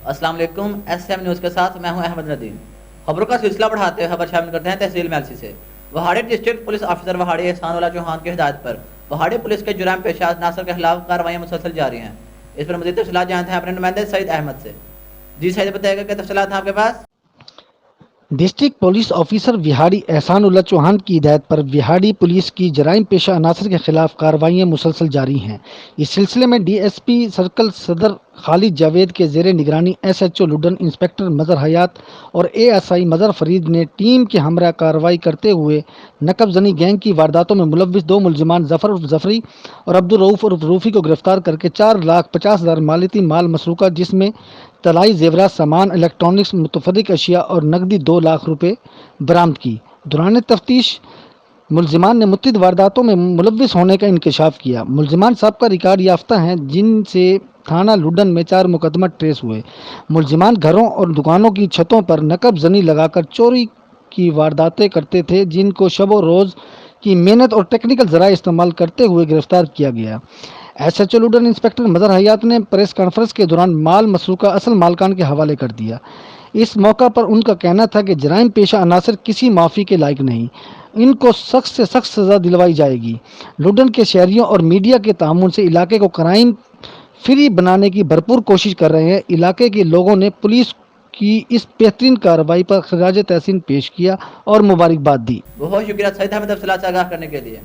السلام علیکم، S M news کے ساتھ میں ہوں احمد ندیم۔ خبروں کا سلسلہ بڑھاتے ہوئے خبر شامل کرتے ہیں تحصیل میلسی سے۔ Vehari district police officer Vehari Ehsan Ullah Chauhan کی ہدایت پر وہاڑی پولیس کے جرائم پیشہ عناصر کے خلاف کارروائیاں مسلسل جاری ہیں۔ اس پر مزید تفصیلات جانتے ہیں اپنے نمائندے سعید احمد سے۔ جی سعید، بتائے گا کیا تفصیلات ہیں آپ کے پاس؟ District police officer Vehari Ehsan Ullah Chauhan کی ہدایت پر وہاڑی پولیس کی جرائم پیشہ عناصر کے خلاف کارروائیاں مسلسل جاری ہیں۔ اس سلسلے میں ڈی ایس پی سرکل صدر خالد جاوید کے زیر نگرانی S H O Luddan inspector Mazhar Hayat اور اے ایس آئی مظہر فرید نے ٹیم کے ہمراہ کارروائی کرتے ہوئے نقب زنی گینگ کی وارداتوں میں ملوث 2 ملزمان ظفر عرف ظفری اور عبدالرؤوف عرف روفی کو گرفتار کر کے 4,50,000 مالیتی مال مسروقہ، جس میں طلائی زیورات، سامان، الیکٹرانکس، متفرق اشیاء اور نقدی 2 لاکھ روپے برآمد کی۔ دوران تفتیش ملزمان نے متعدد وارداتوں میں ملوث ہونے کا انکشاف کیا۔ ملزمان سابقہ ریکارڈ یافتہ ہیں، جن سے تھانہ لڈن میں 4 مقدمہ ٹریس ہوئے۔ ملزمان گھروں اور دکانوں کی چھتوں پر نقب زنی لگا کر چوری کی وارداتیں کرتے تھے، جن کو شب و روز کی محنت اور ٹیکنیکل ذرائع استعمال کرتے ہوئے گرفتار کیا گیا۔ S H O Luddan inspector Mazhar Hayat نے پریس کانفرنس کے دوران مال مسروقہ اصل مالکان کے حوالے کر دیا۔ اس موقع پر ان کا کہنا تھا کہ جرائم پیشہ عناصر کسی معافی کے لائق نہیں، ان کو سخت سے سخت سزا دلوائی جائے گی۔ لڈن کے شہریوں اور میڈیا کے تعاون سے علاقے کو کرائم فری بنانے کی بھرپور کوشش کر رہے ہیں۔ علاقے کے لوگوں نے پولیس کی اس بہترین کارروائی پر خراج تحسین پیش کیا اور مبارکباد دی۔ بہت شکریہ سعید احمد تفصیلات سے آگاہ کرنے کے لیے۔